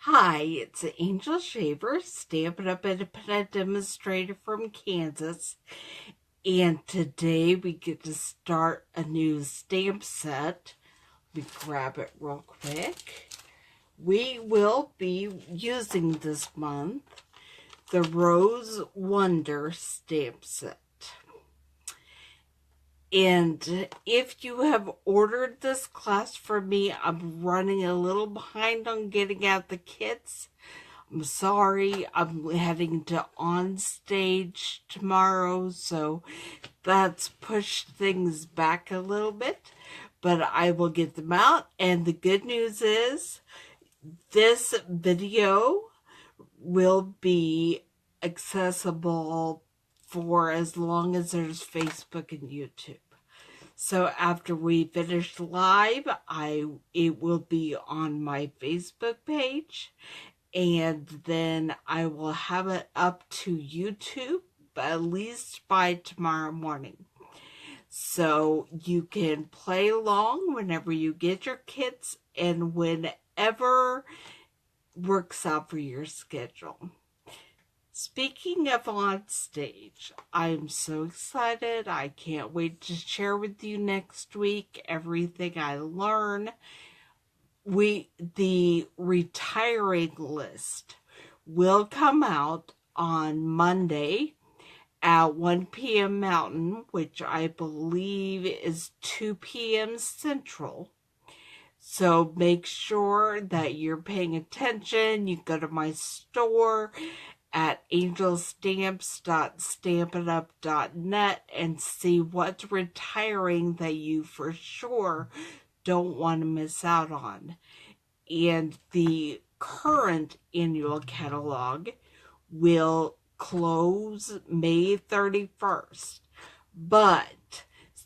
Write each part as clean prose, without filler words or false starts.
Hi, it's Angel Shaver, Stampin' Up Independent Demonstrator from Kansas, and today we get to start a new stamp set. Let me grab it real quick. We will be using this month the Rose Wonder stamp set. And if you have ordered this class for me, I'm running a little behind on getting out the kits. I'm sorry, I'm heading to on stage tomorrow, so that's pushed things back a little bit, but I will get them out. And the good news is this video will be accessible for as long as there's Facebook and YouTube. So after we finish live, it will be on my Facebook page, and then I will have it up to YouTube at least by tomorrow morning. So you can play along whenever you get your kits and whenever works out for your schedule. Speaking of on stage, I'm so excited. I can't wait to share with you next week everything I learn. The retiring list will come out on Monday at 1 p.m. Mountain, which I believe is 2 p.m. Central. So make sure that you're paying attention. You go to my store at angelstamps.stampinup.net and see what's retiring that you for sure don't want to miss out on. And the current annual catalog will close May 31st, but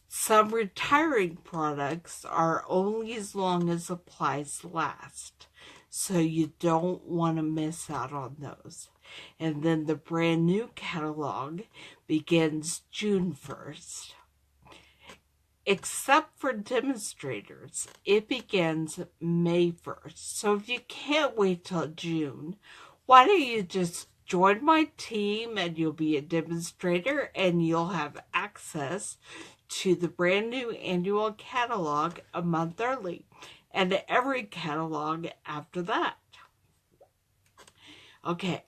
some retiring products are only as long as supplies last, so you don't want to miss out on those. And then the brand new catalog begins June 1st. Except for demonstrators, it begins May 1st. So if you can't wait till June, why don't you just join my team and you'll be a demonstrator and you'll have access to the brand new annual catalog a month early and every catalog after that. Okay,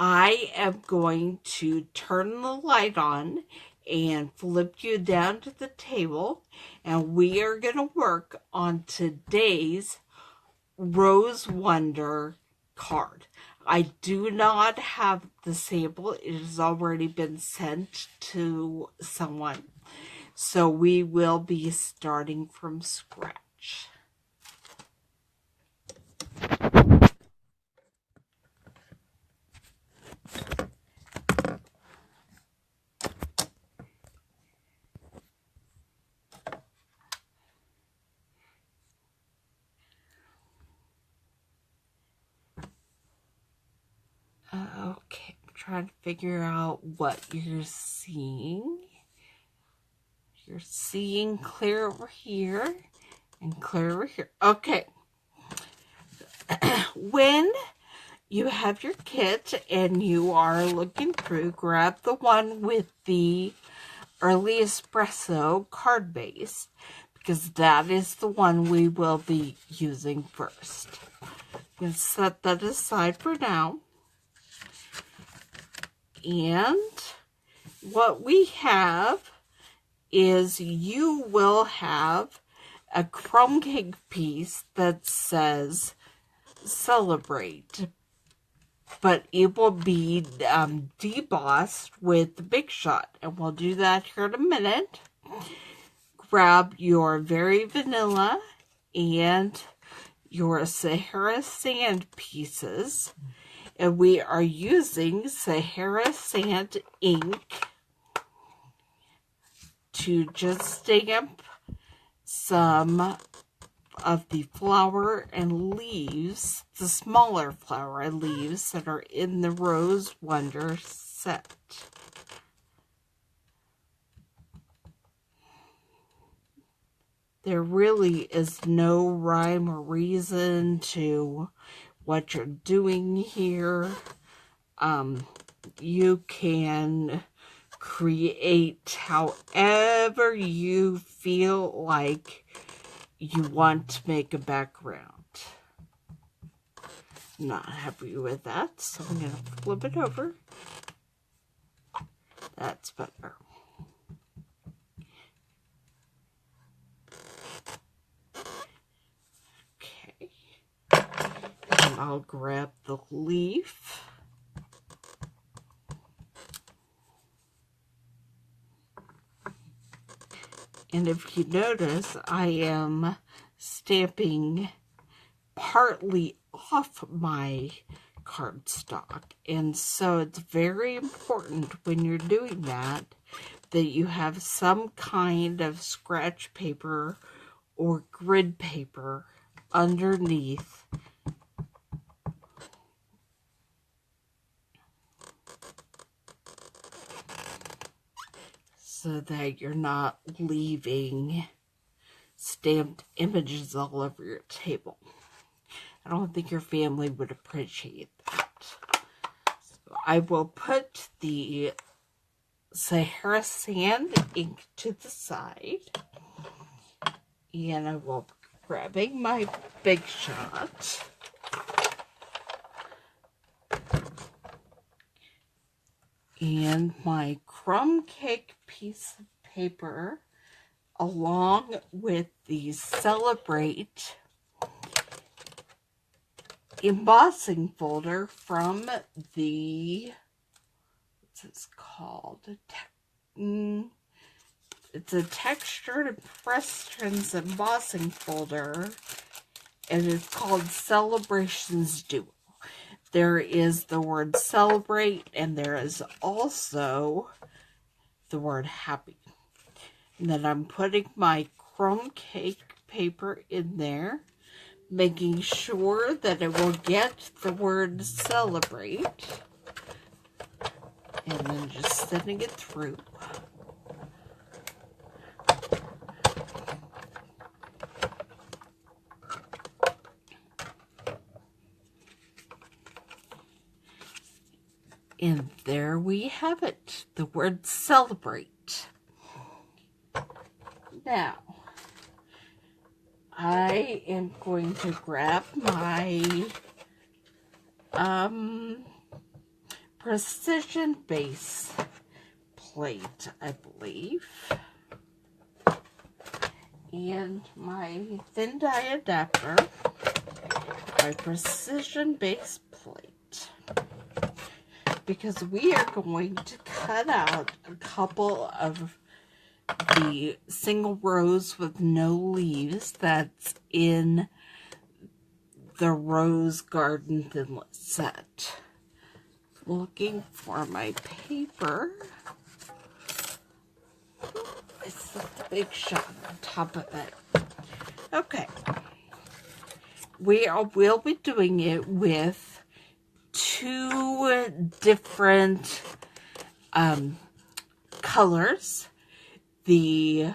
I am going to turn the light on and flip you down to the table, and we are going to work on today's Rose Wonder card. I do not have the sample. It has already been sent to someone. So we will be starting from scratch. Okay, I'm trying to figure out what you're seeing. You're seeing clear over here and clear over here. Okay. When you have your kit and you are looking through, grab the one with the early espresso card base, because that is the one we will be using first. I'm going to set that aside for now. And what we have is you will have a crumb cake piece that says celebrate, but it will be debossed with the Big Shot, and we'll do that here in a minute. Grab your Very Vanilla and your Sahara sand pieces, and we are using Sahara sand ink to just stamp some of the flower and leaves, the smaller flower and leaves that are in the Rose Wonder set. There really is no rhyme or reason to what you're doing here. You can create however you feel like you want to make a background. Not happy with that, so I'm going to flip it over. That's better. Okay. And I'll grab the leaf. And if you notice, I am stamping partly off my cardstock. And so it's very important when you're doing that you have some kind of scratch paper or grid paper underneath so that you're not leaving stamped images all over your table. I don't think your family would appreciate that. So I will put the Sahara sand ink to the side. And I will be grabbing my Big Shot. And my crumb cake piece of paper, along with the Celebrate embossing folder from the, what's this called? It's a textured impressions embossing folder, and it's called Celebrations Duo. There is the word celebrate, and there is also the word happy. And then I'm putting my crumb cake paper in there, making sure that it will get the word celebrate, and then just sending it through. And there we have it, the word celebrate. Now, I am going to grab my precision base plate, I believe, and my thin die adapter, my precision base plate, because we are going to cut out a couple of the single rose with no leaves that's in the Rose Garden Thinlet set. Looking for my paper. I set the Big Shot on top of it. Okay. We'll be doing it with two different colors. The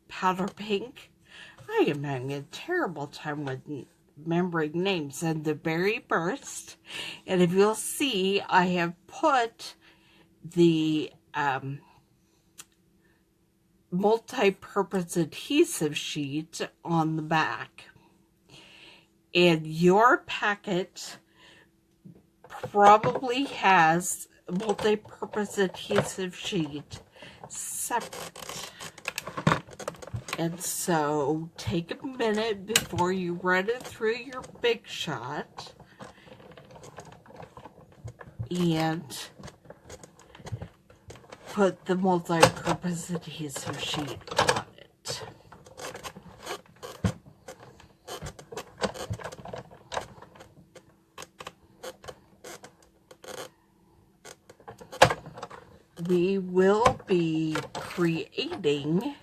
powder pink. I am having a terrible time with remembering names. And the berry burst. And if you'll see, I have put the multi-purpose adhesive sheet on the back. And your packet probably has a multi-purpose adhesive sheet separate. And so take a minute before you run it through your Big Shot and put the multi-purpose adhesive sheet on it. We will be creating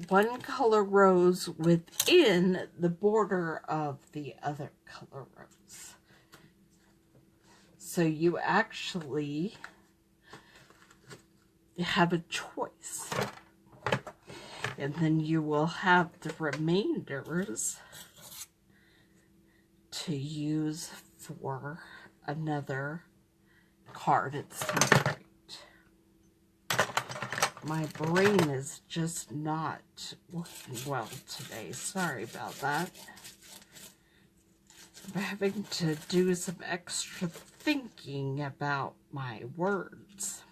one color rose within the border of the other color rose. So you actually have a choice. And then you will have the remainders to use for another card at some point. My brain is just not working well today. Sorry about that. I'm having to do some extra thinking about my words.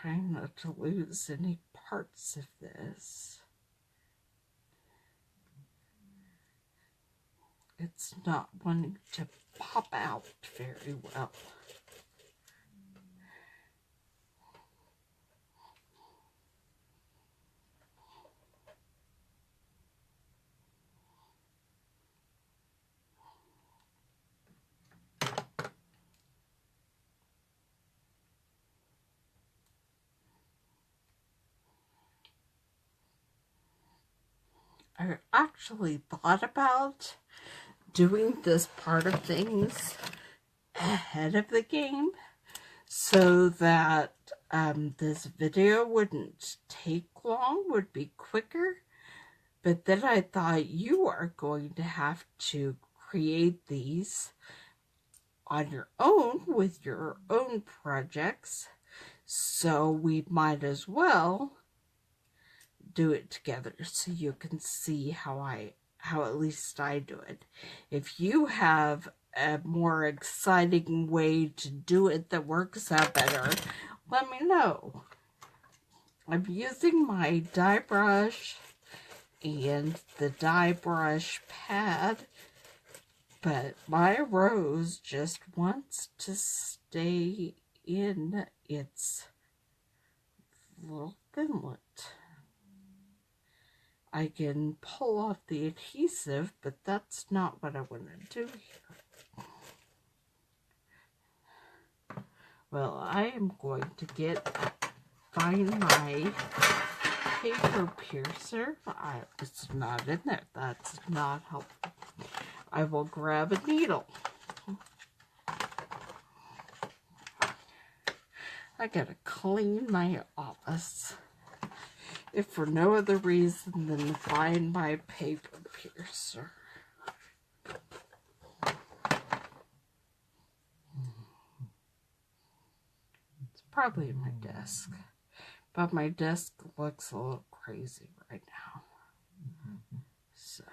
Trying not to lose any parts of this. It's not wanting to pop out very well. I actually thought about doing this part of things ahead of the game so that this video wouldn't take long, would be quicker. But then I thought you are going to have to create these on your own with your own projects, so we might as well do it together so you can see how at least I do it. If you have a more exciting way to do it that works out better, let me know. I'm using my die brush and the die brush pad, but my rose just wants to stay in its little thinlet. I can pull off the adhesive, but that's not what I want to do here. Well, I am going to find my paper piercer. It's not in there. That's not helpful. I will grab a needle. I gotta clean my office, if for no other reason than to find my paper piercer. It's probably in my desk, but my desk looks a little crazy right now. So,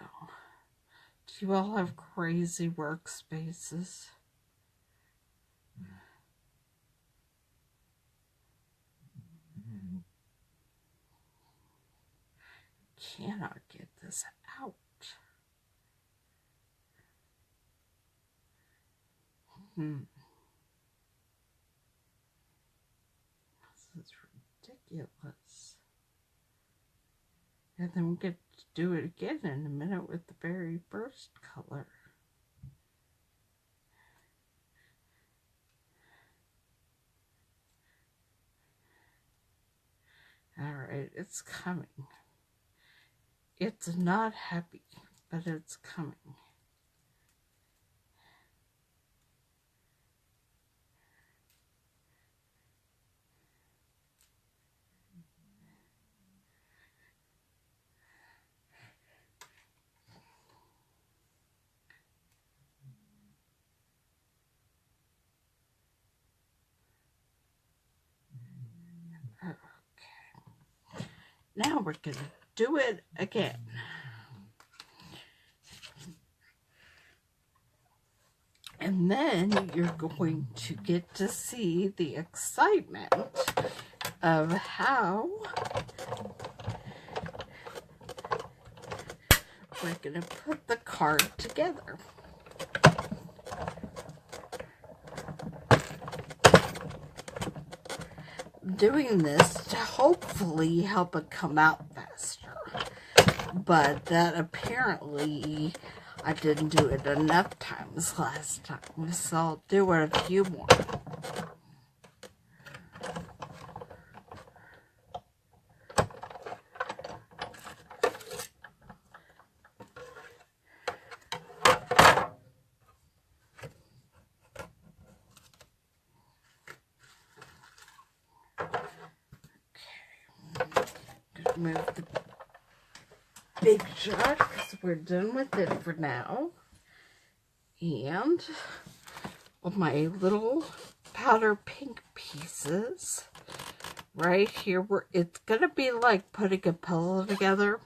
do you all have crazy workspaces? Cannot get this out. This is ridiculous. And then we get to do it again in a minute with the very first color. Alright, it's coming. It's not happy, but it's coming. Okay. Now we're going to do it again. And then you're going to get to see the excitement of how we're going to put the card together. Doing this to hopefully help it come out faster. But that apparently I didn't do it enough times times last time, so I'll do it a few more. Move the big jar because we're done with it for now. And all my little powder pink pieces right here, where it's gonna be like putting a pillow together,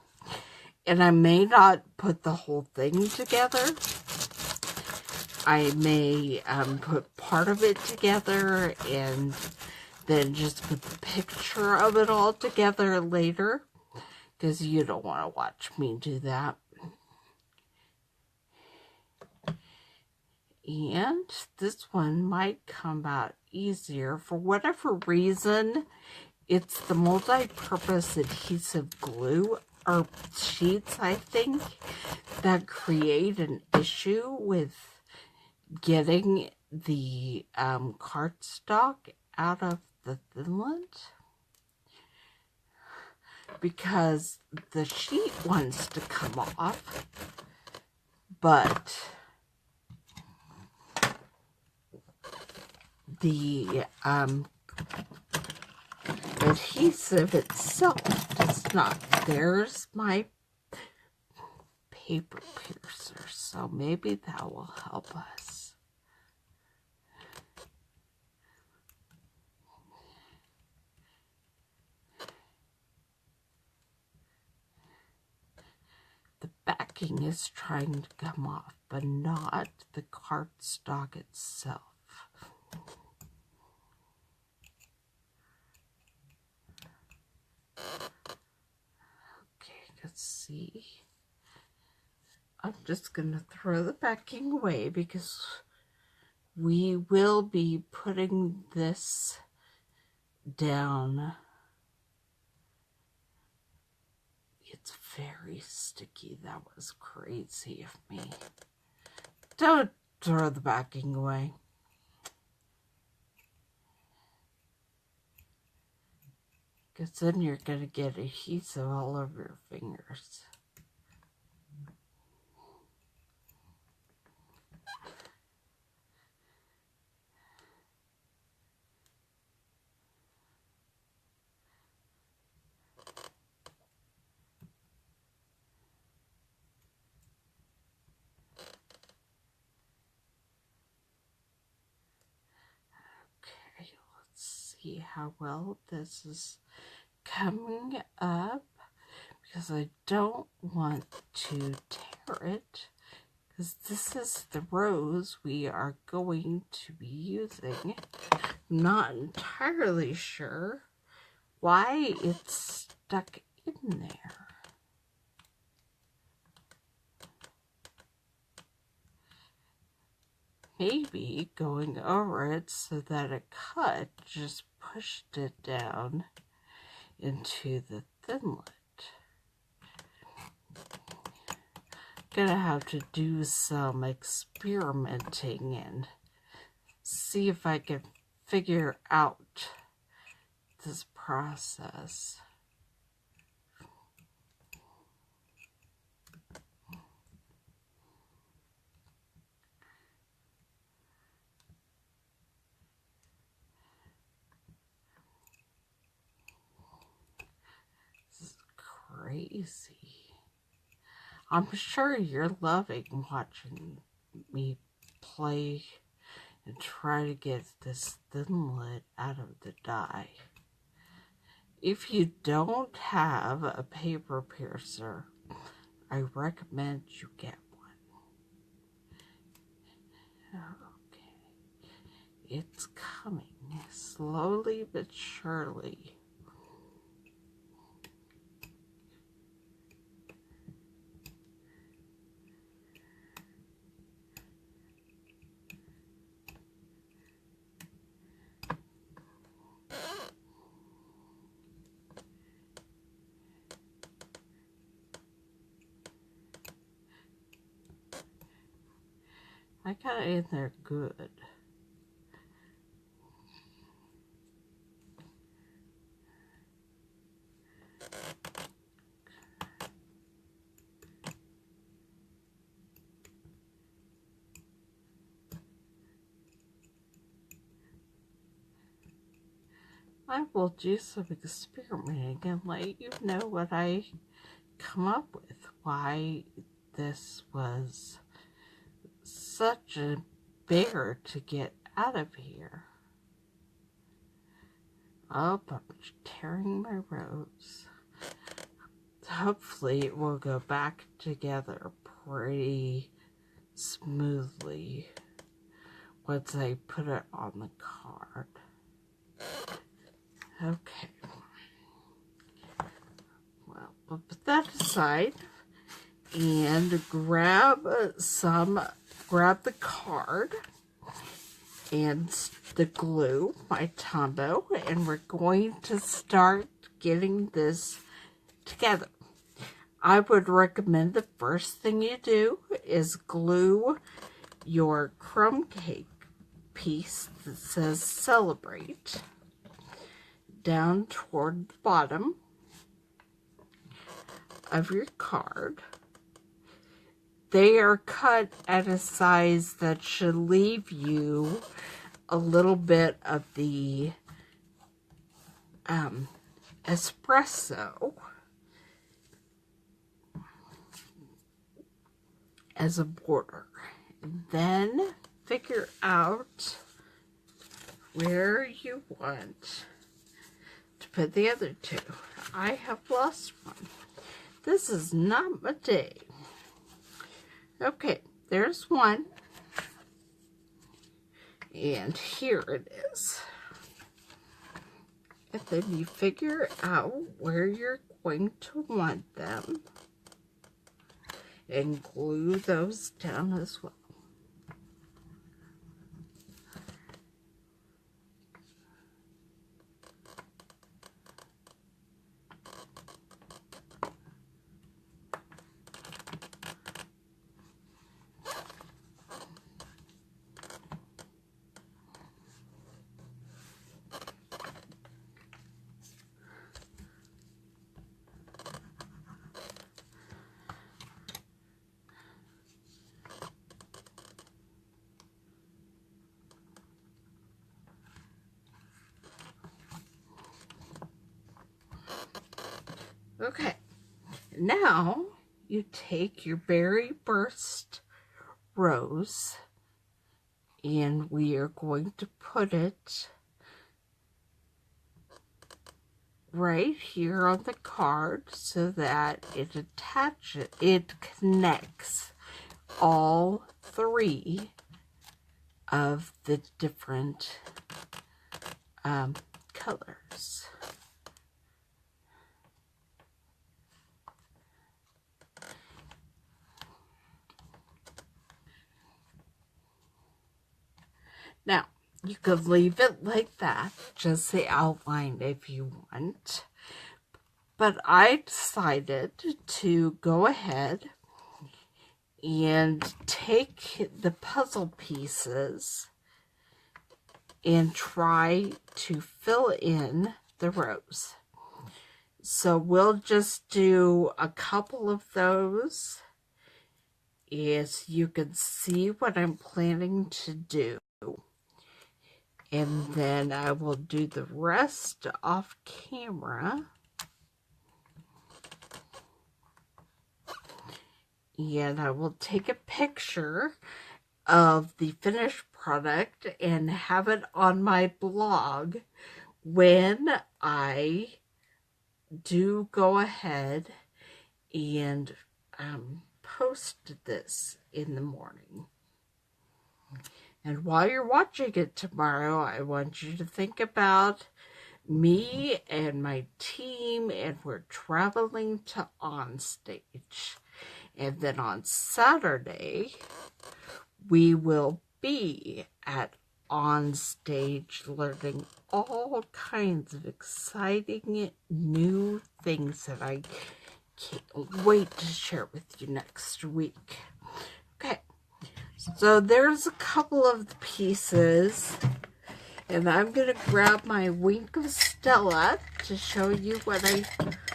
and I may not put the whole thing together. I may put part of it together and then just put the picture of it all together later, because you don't want to watch me do that. And this one might come out easier. For whatever reason, it's the multi-purpose adhesive glue, or sheets, I think, that create an issue with getting the cardstock out of the thinlet, because the sheet wants to come off, but the adhesive itself does not. There's my paper piercer, so maybe that will help us. The backing is trying to come off, but not the cardstock itself. Okay, let's see. I'm just going to throw the backing away because we will be putting this down. It's very sticky. That was crazy of me. Don't throw the backing away. Because then you're going to get adhesive all over your fingers. See how well this is coming up, because I don't want to tear it, because this is the rose we are going to be using. I'm not entirely sure why it's stuck in there. Maybe going over it so that a cut just pushed it down into the thinlet. Gonna have to do some experimenting and see if I can figure out this process. Crazy. I'm sure you're loving watching me play and try to get this thinlet out of the die. If you don't have a paper piercer, I recommend you get one. Okay, it's coming slowly but surely. I I got it in there good. I will do some experimenting and let you know what I come up with. Why this was such a bear to get out of here. Oh, I'm tearing my rose. Hopefully it will go back together pretty smoothly once I put it on the card. Okay. Well, we'll put that aside and grab the card and the glue, my Tombow, and we're going to start getting this together. I would recommend the first thing you do is glue your crumb cake piece that says Celebrate down toward the bottom of your card. They are cut at a size that should leave you a little bit of the espresso as a border. Then figure out where you want to put the other two. I have lost one. This is not my day. Okay, there's one. And here it is. And then you figure out where you're going to want them and glue those down as well. Okay, now you take your Berry Burst rose and we are going to put it right here on the card so that it connects all three of the different colors. Now, you could leave it like that, just the outline if you want. But I decided to go ahead and take the puzzle pieces and try to fill in the rose. So we'll just do a couple of those as you can see what I'm planning to do. And then I will do the rest off camera. And I will take a picture of the finished product and have it on my blog when I do go ahead and post this in the morning. And while you're watching it tomorrow, I want you to think about me and my team, and we're traveling to Onstage. And then on Saturday, we will be at Onstage learning all kinds of exciting new things that I can't wait to share with you next week. Okay. So there's a couple of the pieces, and I'm going to grab my Wink of Stella to show you what I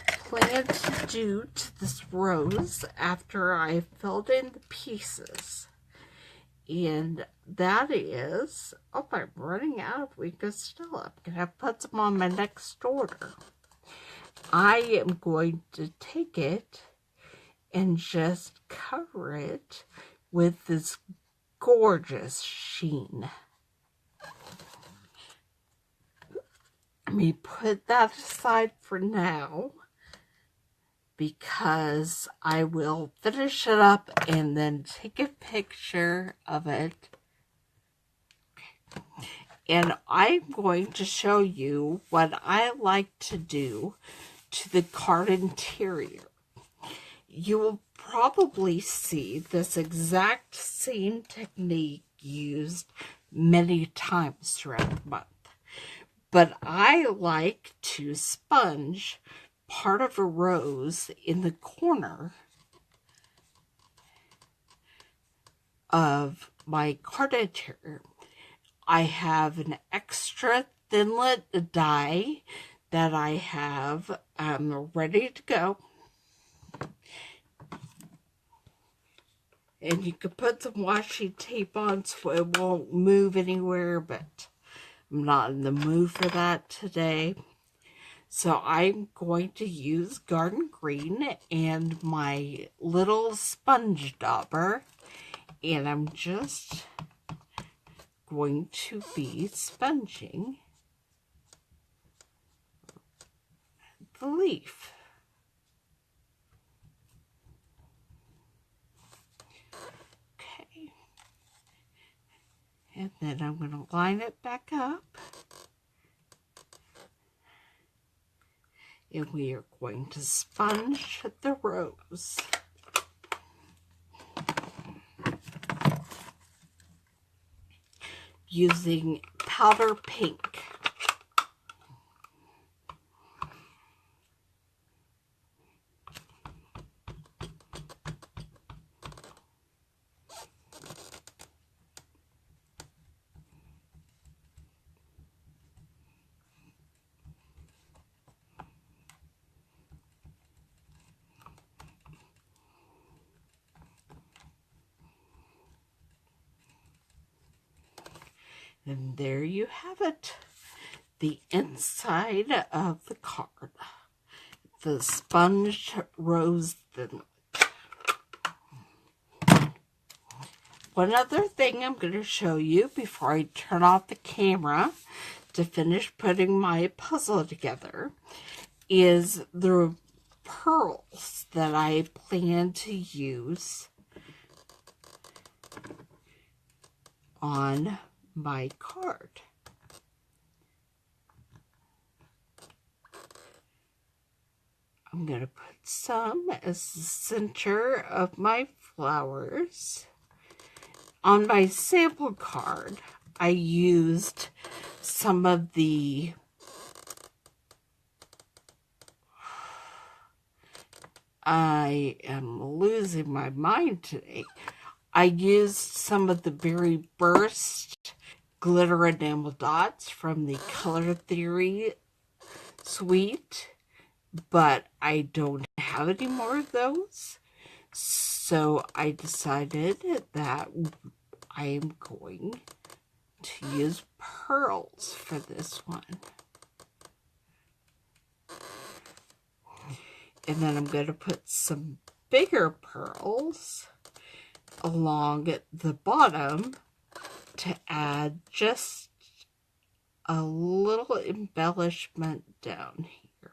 plan to do to this rose after I filled in the pieces. And that is, oh, I'm running out of Wink of Stella. I'm going to have to put some on my next order. I am going to take it and just cover it with this gorgeous sheen. Let me put that aside for now, because I will finish it up and then take a picture of it. And I'm going to show you what I like to do to the card interior. You will probably see this exact same technique used many times throughout the month. But I like to sponge part of a rose in the corner of my card interior. I have an extra thinlet die that I have ready to go. And you could put some washi tape on so it won't move anywhere, but I'm not in the mood for that today. So I'm going to use Garden Green and my little sponge dauber, and I'm just going to be sponging the leaf. Okay. And then I'm going to line it back up. And we are going to sponge the rose. Using powder pink. And there you have it, the inside of the card, the sponged rose thinlet. One other thing I'm going to show you before I turn off the camera to finish putting my puzzle together is the pearls that I plan to use on my card. I'm going to put some as the center of my flowers. On my sample card, I used some of the I am losing my mind today. I used some of the Berry Burst glitter enamel dots from the Color Theory suite, but I don't have any more of those. So I decided that I am going to use pearls for this one. And then I'm going to put some bigger pearls along the bottom to add just a little embellishment down here.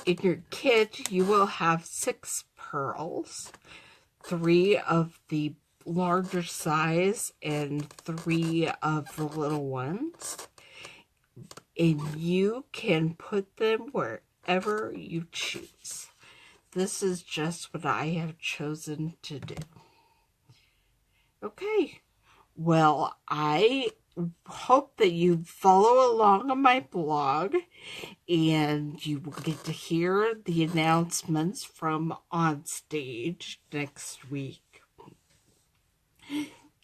In your kit, you will have 6 pearls, 3 of the larger size and 3 of the little ones. And you can put them wherever you choose. This is just what I have chosen to do. Okay, well, I hope that you follow along on my blog and you will get to hear the announcements from On Stage next week.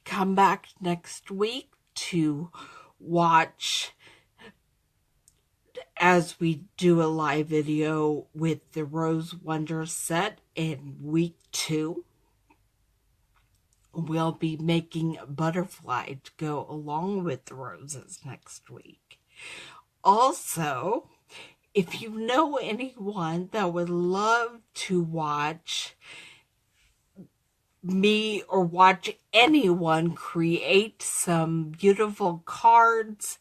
Come back next week to watch as we do a live video with the Rose Wonder set in week 2. We'll be making a butterfly to go along with the roses next week. Also, if you know anyone that would love to watch me or watch anyone create some beautiful cards,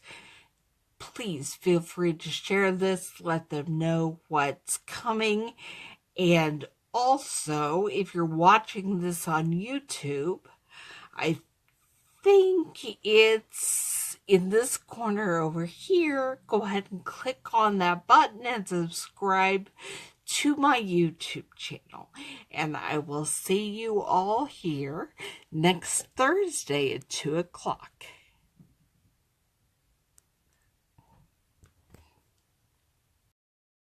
please feel free to share this, let them know what's coming. And also, if you're watching this on YouTube, I think it's in this corner over here. Go ahead and click on that button and subscribe to my YouTube channel. And I will see you all here next Thursday at 2 o'clock.